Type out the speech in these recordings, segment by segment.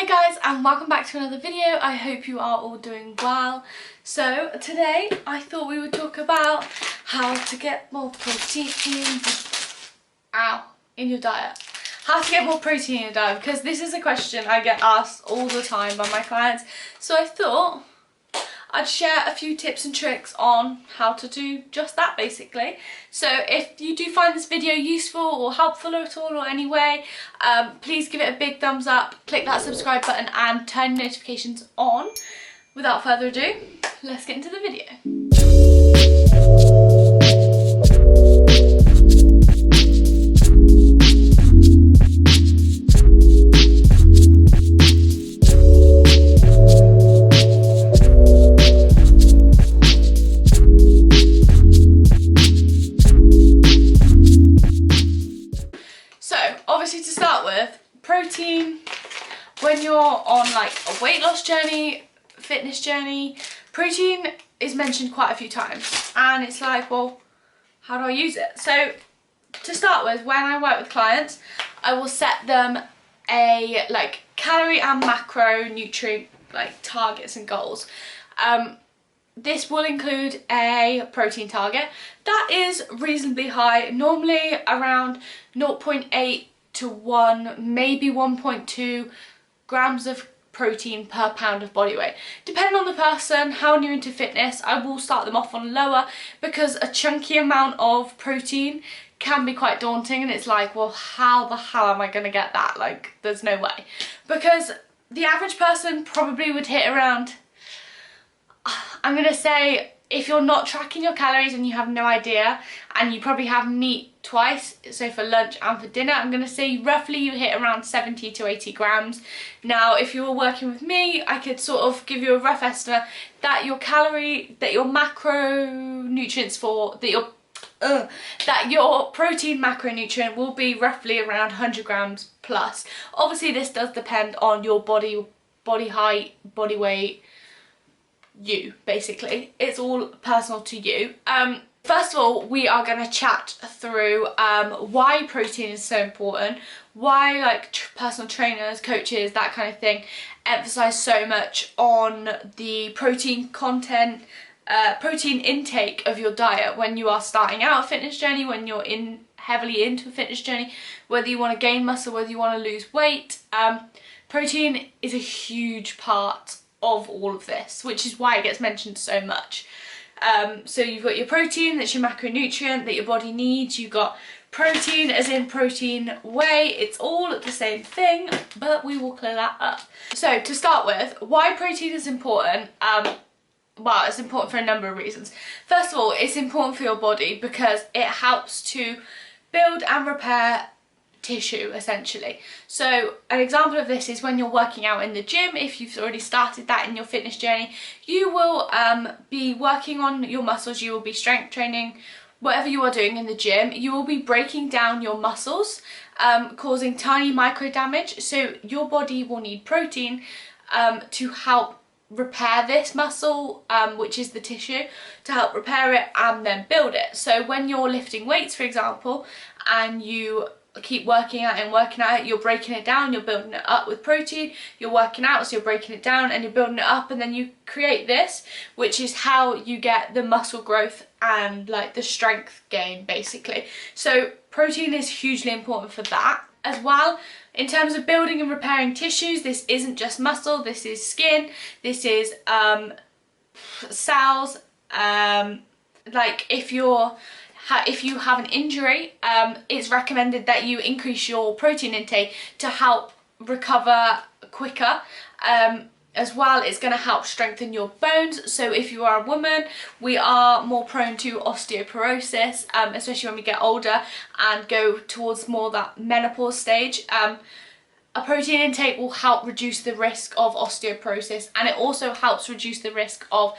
Hey guys, and welcome back to another video. I hope you are all doing well. So today I thought we would talk about how to get more protein in your diet. How to get more protein in your diet, because this is a question I get asked all the time by my clients. So I thought I'd share a few tips and tricks on how to do just that, basically. So if you do find this video useful or helpful at all or any way, please give it a big thumbs up, click that subscribe button and turn notifications on. Without further ado, let's get into the video. Obviously, to start with, protein, when you're on like a weight loss journey, fitness journey, protein is mentioned quite a few times, and it's like, well, how do I use it? So to start with, when I work with clients, I will set them a like calorie and macronutrient like targets and goals. This will include a protein target that is reasonably high, normally around 0.8 to 1, maybe 1.2 grams of protein per pound of body weight. Depending on the person, how new into fitness, I will start them off on lower, because a chunky amount of protein can be quite daunting, and it's like, well, how the hell am I going to get that? Like, there's no way. Because the average person probably would hit around, I'm going to say, if you're not tracking your calories and you have no idea, and you probably have meat twice, so for lunch and for dinner, I'm going to say roughly you hit around 70 to 80 grams. Now, if you were working with me, I could sort of give you a rough estimate that your macronutrients that your protein macronutrient will be roughly around 100 grams plus. Obviously, this does depend on your body height, body weight, you basically. It's all personal to you. First of all, we are going to chat through why protein is so important, why like personal trainers, coaches, that kind of thing emphasize so much on the protein content, protein intake of your diet when you are starting out a fitness journey, when you're heavily into a fitness journey, whether you want to gain muscle, whether you want to lose weight. Protein is a huge part of all of this, which is why it gets mentioned so much. So you've got your protein, that's your macronutrient that your body needs. You've got protein as in protein whey. It's all the same thing, but we will clear that up. So to start with, why protein is important. Well, it's important for a number of reasons. First of all, it's important for your body because it helps to build and repair tissue, essentially. So an example of this is when you're working out in the gym. If you've already started that in your fitness journey, you will be working on your muscles, you will be strength training, whatever you are doing in the gym, you will be breaking down your muscles, causing tiny micro damage. So your body will need protein to help repair this muscle, which is the tissue, to help repair it and then build it. So when you're lifting weights, for example, and you keep working at it, you're breaking it down, you're building it up with protein, you're working out, so you're breaking it down and you're building it up, and then you create this, which is how you get the muscle growth and like the strength gain, basically. So protein is hugely important for that. As well, in terms of building and repairing tissues, this isn't just muscle, this is skin, this is cells. Like if you have an injury, it's recommended that you increase your protein intake to help recover quicker. As well, it's going to help strengthen your bones. So if you are a woman, we are more prone to osteoporosis, especially when we get older and go towards more that menopause stage. A protein intake will help reduce the risk of osteoporosis, and it also helps reduce the risk of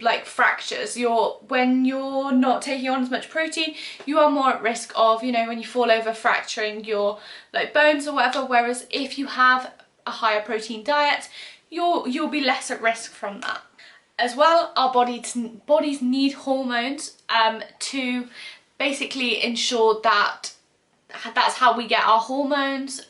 like fractures. When you're not taking on as much protein, you are more at risk of, you know, when you fall over, fracturing your like bones or whatever, whereas if you have a higher protein diet, you'll be less at risk from that. As well, our bodies need hormones to basically ensure that that's how we get our hormones,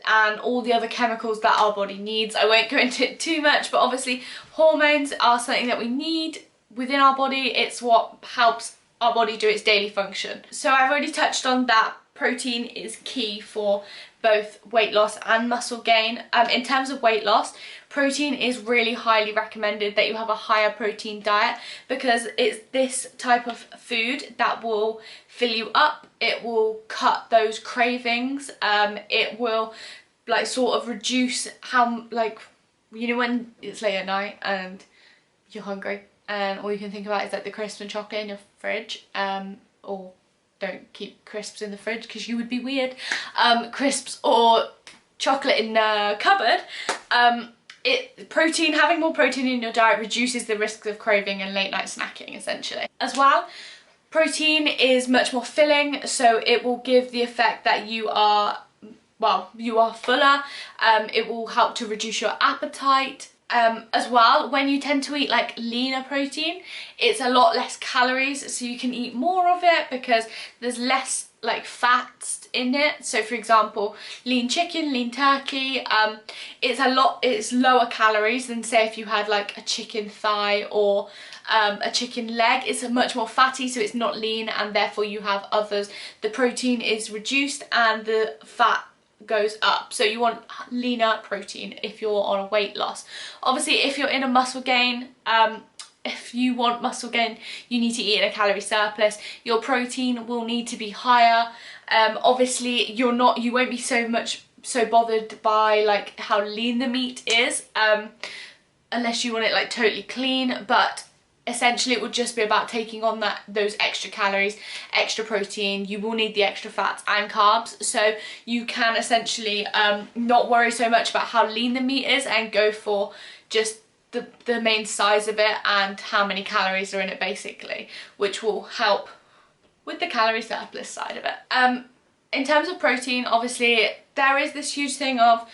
and all the other chemicals that our body needs. I won't go into it too much, but obviously hormones are something that we need within our body. It's what helps our body do its daily function. So I've already touched on that protein is key for both weight loss and muscle gain. In terms of weight loss, protein is really highly recommended that you have a higher protein diet, because it's this type of food that will fill you up. It will cut those cravings. It will like sort of reduce how, like, you know, when it's late at night and you're hungry and all you can think about is like the crisps and chocolate in your fridge, or don't keep crisps in the fridge because you would be weird, crisps or chocolate in the cupboard. Having more protein in your diet reduces the risk of craving and late night snacking, essentially. As well, protein is much more filling, so it will give the effect that you are fuller. It will help to reduce your appetite. As well, when you tend to eat like leaner protein, it's a lot less calories, so you can eat more of it because there's less like fats in it. So for example, lean chicken, lean turkey, it's lower calories than say if you had like a chicken thigh or a chicken leg. It's much more fatty, so it's not lean, and therefore you have others. The protein is reduced and the fat goes up, so you want leaner protein if you're on a weight loss. Obviously, if you're in a muscle gain, if you want muscle gain, you need to eat in a calorie surplus. Your protein will need to be higher. Obviously, you won't be so bothered by like how lean the meat is, unless you want it like totally clean, but essentially it would just be about taking on those extra calories, extra protein. You will need the extra fats and carbs, so you can essentially not worry so much about how lean the meat is and go for just the main size of it and how many calories are in it, basically, which will help with the calorie surplus side of it. In terms of protein, obviously there is this huge thing of,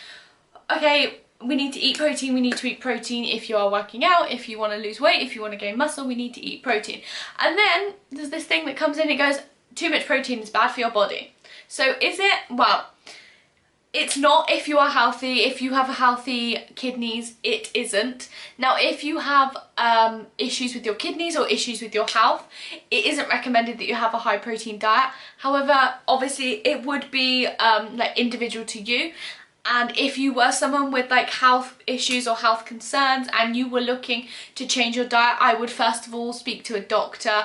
okay, we need to eat protein, we need to eat protein if you are working out, if you want to lose weight, if you want to gain muscle, we need to eat protein. And then there's this thing that comes in, it goes, too much protein is bad for your body. So is it? Well, it's not if you are healthy. If you have healthy kidneys, it isn't. Now, if you have issues with your kidneys or issues with your health, it isn't recommended that you have a high protein diet. However, obviously it would be like individual to you. And if you were someone with like health issues or health concerns and you were looking to change your diet, I would first of all speak to a doctor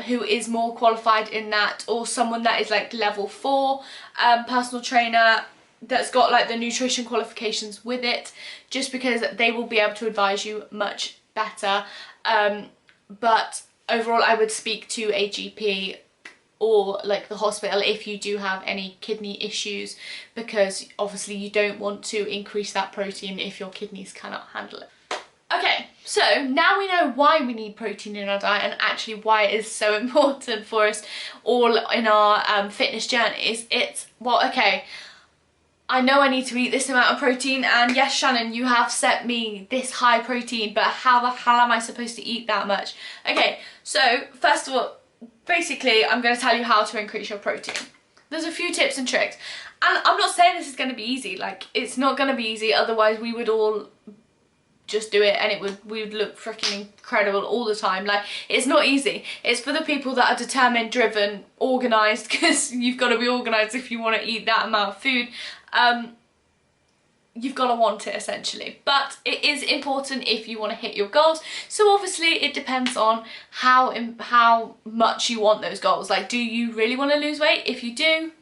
who is more qualified in that, or someone that is like level 4 personal trainer that's got like the nutrition qualifications with it, just because they will be able to advise you much better. But overall, I would speak to a GP or like the hospital if you do have any kidney issues, because obviously you don't want to increase that protein if your kidneys cannot handle it. Okay, so now we know why we need protein in our diet and actually why it is so important for us all in our fitness journeys. It's, well, okay, I know I need to eat this amount of protein, and yes, Shannon, you have set me this high protein, but how the hell am I supposed to eat that much? Okay, so first of all, basically, I'm going to tell you how to increase your protein. There's a few tips and tricks, and I'm not saying this is going to be easy. Like, it's not going to be easy, otherwise we would all just do it and we would look freaking incredible all the time. Like, it's not easy. It's for the people that are determined, driven, organised, because you've got to be organised if you want to eat that amount of food. You've got to want it, essentially, but it is important if you want to hit your goals. So obviously it depends on how much you want those goals. Like, do you really want to lose weight? If you do,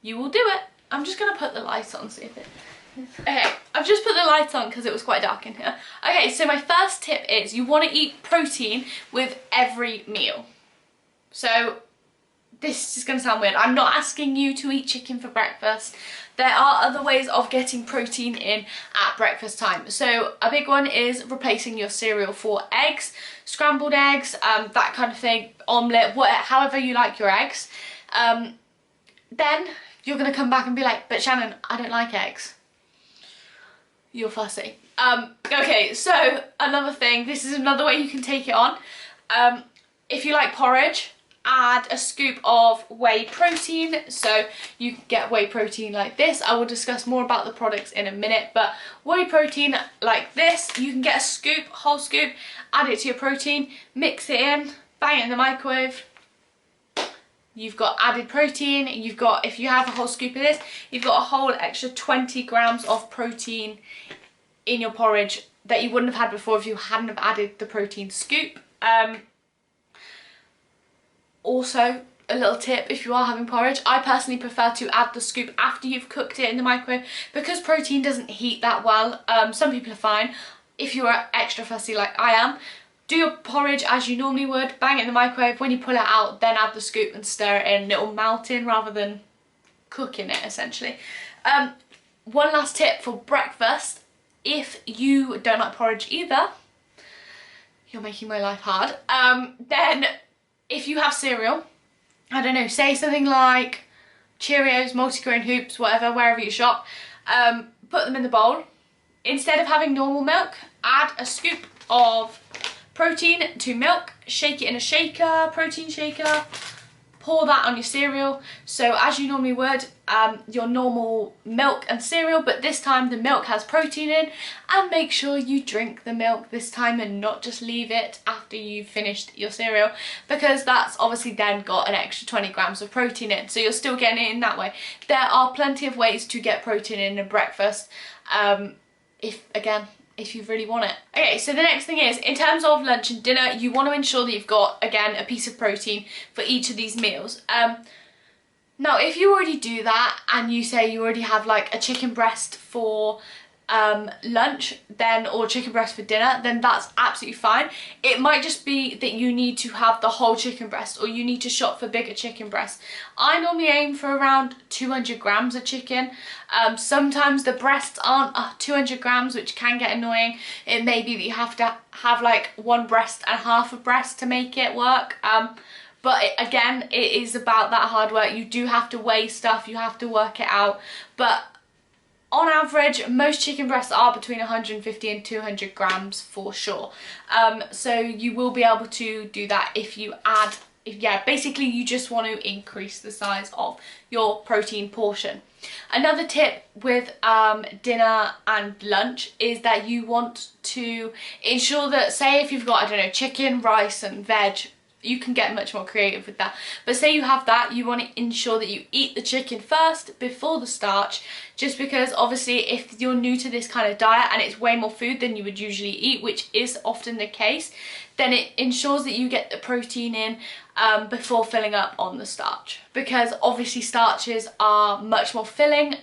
you will do it. I'm just gonna put the lights on, see if it... Okay, I've just put the lights on because it was quite dark in here. Okay, so my first tip is you want to eat protein with every meal. So this is going to sound weird. I'm not asking you to eat chicken for breakfast. There are other ways of getting protein in at breakfast time. So a big one is replacing your cereal for eggs, scrambled eggs, that kind of thing, omelette, however you like your eggs. Then you're going to come back and be like, but Shannon, I don't like eggs. You're fussy. Okay, so another thing, this is another way you can take it on. If you like porridge, add a scoop of whey protein. So you can get whey protein like this. I will discuss more about the products in a minute, but whey protein like this, you can get a scoop, whole scoop, add it to your protein, mix it in, bang it in the microwave. You've got added protein. You've got, if you have a whole scoop of this, you've got a whole extra 20 grams of protein in your porridge that you wouldn't have had before if you hadn't have added the protein scoop. Also, a little tip, if you are having porridge, I personally prefer to add the scoop after you've cooked it in the microwave because protein doesn't heat that well. Some people are fine. If you are extra fussy like I am, do your porridge as you normally would, bang it in the microwave. When you pull it out, then add the scoop and stir it in. It'll melt in rather than cooking it, essentially. One last tip for breakfast. If you don't like porridge either, you're making my life hard, then if you have cereal, I don't know, say something like Cheerios, multigrain hoops, whatever, wherever you shop, put them in the bowl. Instead of having normal milk, add a scoop of protein to milk, shake it in a shaker, protein shaker, pour that on your cereal. So as you normally would, your normal milk and cereal, but this time the milk has protein in, and make sure you drink the milk this time and not just leave it after you've finished your cereal, because that's obviously then got an extra 20 grams of protein in, so you're still getting it in that way. There are plenty of ways to get protein in a breakfast, if you really want it. Okay, so the next thing is, in terms of lunch and dinner, you want to ensure that you've got, again, a piece of protein for each of these meals. Now, if you already do that and you say you already have like a chicken breast for lunch, then, or chicken breast for dinner, then that's absolutely fine. It might just be that you need to have the whole chicken breast, or you need to shop for bigger chicken breasts. I normally aim for around 200 grams of chicken. Sometimes the breasts aren't 200 grams, which can get annoying. It may be that you have to have like one breast and half a breast to make it work. But again, it is about that hard work. You do have to weigh stuff, you have to work it out. But on average, most chicken breasts are between 150 and 200 grams for sure. So you will be able to do that if you add, basically you just want to increase the size of your protein portion. Another tip with dinner and lunch is that you want to ensure that, say if you've got, I don't know, chicken, rice and veg, you can get much more creative with that. But say you have that, you want to ensure that you eat the chicken first before the starch, just because obviously if you're new to this kind of diet and it's way more food than you would usually eat, which is often the case, then it ensures that you get the protein in before filling up on the starch. Because obviously starches are much more filling,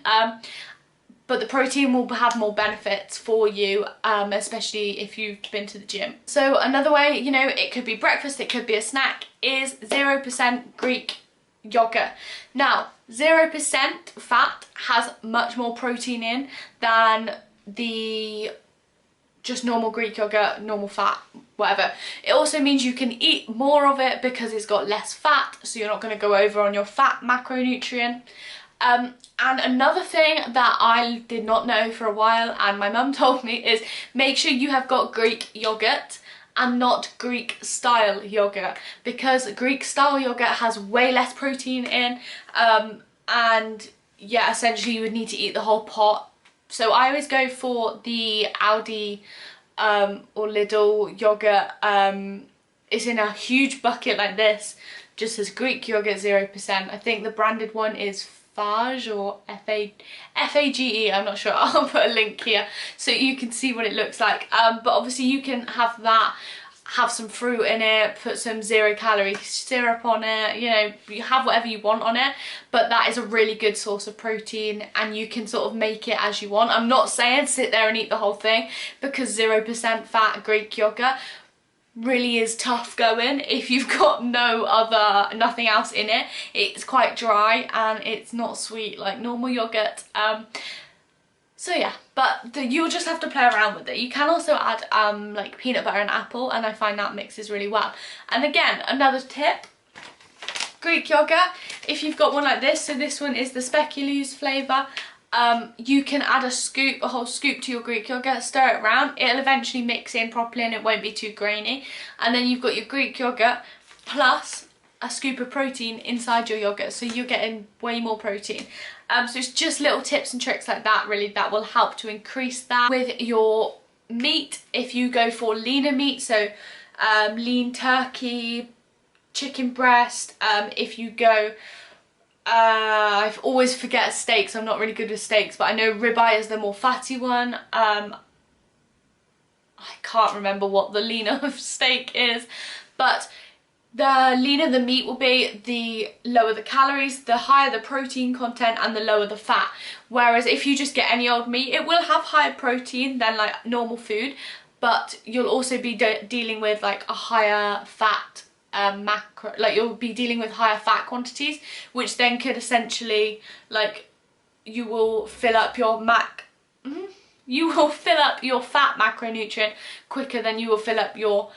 but the protein will have more benefits for you, especially if you've been to the gym. So another way, you know, it could be breakfast, it could be a snack, is 0% Greek yogurt. Now, 0% fat has much more protein in than the just normal Greek yogurt, normal fat, whatever. It also means you can eat more of it because it's got less fat, so you're not going to go over on your fat macronutrient. And another thing that I did not know for a while, and my mum told me, is make sure you have got Greek yogurt and not Greek style yogurt, because Greek style yogurt has way less protein in, and yeah, essentially you would need to eat the whole pot. So I always go for the Aldi or Lidl yogurt. It's in a huge bucket like this, just as Greek yogurt 0%. I think the branded one is Fage or F-A-G-E, I'm not sure. I'll put a link here so you can see what it looks like. But obviously you can have that, have some fruit in it, put some 0-calorie syrup on it, you know, you have whatever you want on it, but that is a really good source of protein and you can sort of make it as you want. I'm not saying sit there and eat the whole thing, because 0% fat Greek yogurt really is tough going if you've got nothing else in it. It's quite dry and it's not sweet like normal yogurt. So yeah, but you'll just have to play around with it. You can also add like peanut butter and apple, and I find that mixes really well. And again, another tip, Greek yogurt, if you've got one like this, so this one is the speculoos flavour, you can add a whole scoop to your Greek yogurt, stir it around, it'll eventually mix in properly and it won't be too grainy. And then you've got your Greek yogurt plus a scoop of protein inside your yogurt, so you're getting way more protein. So it's just little tips and tricks like that really that will help to increase that. With your meat, if you go for leaner meat, so lean turkey, chicken breast, if you go I always forget steaks, I'm not really good with steaks, but I know ribeye is the more fatty one. I can't remember what the leaner of steak is, but the leaner the meat will be, the lower the calories, the higher the protein content, and the lower the fat. Whereas if you just get any old meat, it will have higher protein than like normal food, but you'll also be dealing with like a higher fat macro, like you'll be dealing with higher fat quantities, which then could essentially, like, you will fill up your fat macronutrient quicker than you will fill up your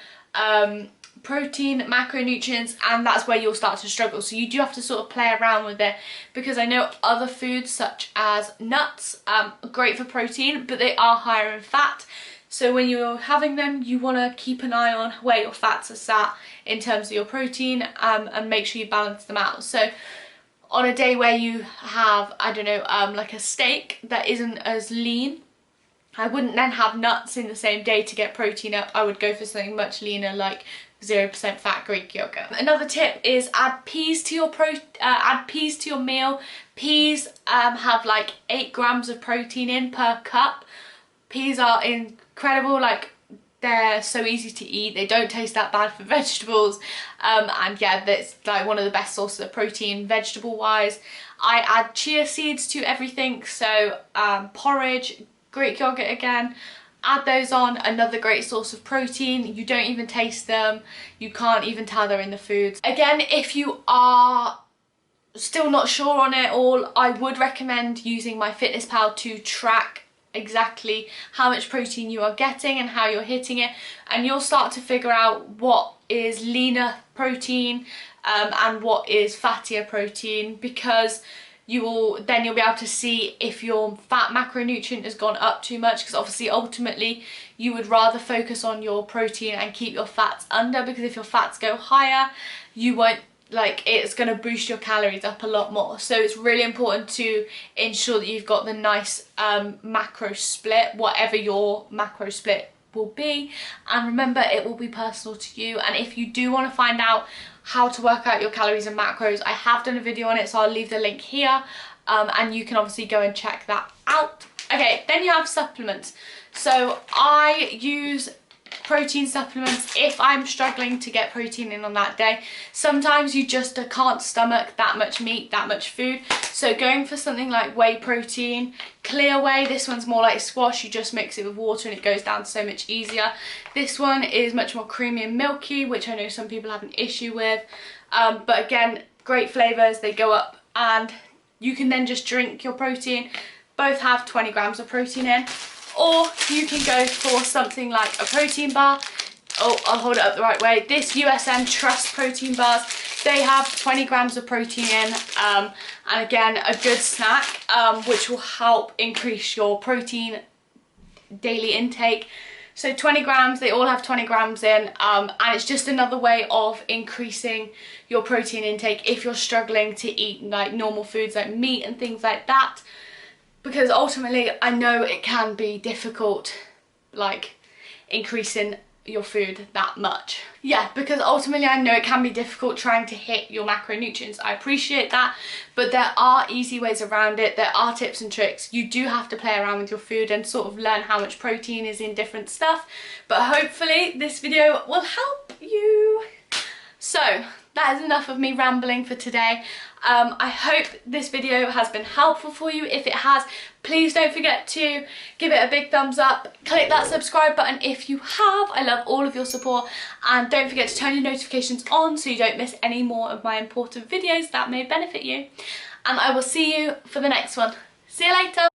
protein macronutrients, and that's where you'll start to struggle. So you do have to sort of play around with it, because I know other foods such as nuts are great for protein, but they are higher in fat. So when you're having them, you want to keep an eye on where your fats are sat in terms of your protein, and make sure you balance them out. So on a day where you have, I don't know, like a steak that isn't as lean, I wouldn't then have nuts in the same day to get protein up. I would go for something much leaner, like 0% fat Greek yogurt. Another tip is add peas to your meal. Peas have like 8 grams of protein in per cup. Peas are incredible, like they're so easy to eat, they don't taste that bad for vegetables, and yeah, that's like one of the best sources of protein vegetable wise. I add chia seeds to everything, so porridge, Greek yogurt again, add those on, another great source of protein. You don't even taste them, you can't even tell they're in the foods. Again, if you are still not sure on it all, I would recommend using MyFitnessPal to track exactly how much protein you are getting and how you're hitting it, and you'll start to figure out what is leaner protein and what is fattier protein, because you'll be able to see if your fat macronutrient has gone up too much, because obviously ultimately you would rather focus on your protein and keep your fats under, because if your fats go higher, you won't, like, it's going to boost your calories up a lot more. So it's really important to ensure that you've got the nice macro split, whatever your macro split will be, and remember, it will be personal to you. And if you do want to find out how to work out your calories and macros, I have done a video on it, so I'll leave the link here, and you can obviously go and check that out. Okay, then you have supplements. So I use protein supplements if I'm struggling to get protein in on that day. Sometimes you just can't stomach that much meat, that much food, so going for something like whey protein, clear whey, this one's more like squash, you just mix it with water and it goes down so much easier. This one is much more creamy and milky, which I know some people have an issue with, but again, great flavours, they go up, and you can then just drink your protein. Both have 20 grams of protein in. Or you can go for something like a protein bar. Oh, I'll hold it up the right way. This USN Trust protein bars, they have 20 grams of protein in, and again, a good snack, which will help increase your protein daily intake. So 20 grams, they all have 20 grams in, and it's just another way of increasing your protein intake if you're struggling to eat like normal foods like meat and things like that. Because ultimately, I know it can be difficult, like, increasing your food that much. Yeah, because ultimately I know it can be difficult trying to hit your macronutrients. I appreciate that, but there are easy ways around it. There are tips and tricks. You do have to play around with your food and sort of learn how much protein is in different stuff, but hopefully this video will help you. So that is enough of me rambling for today. I hope this video has been helpful for you. If it has, please don't forget to give it a big thumbs up, click that subscribe button if you have. I love all of your support, and don't forget to turn your notifications on so you don't miss any more of my important videos that may benefit you. And I will see you for the next one. See you later.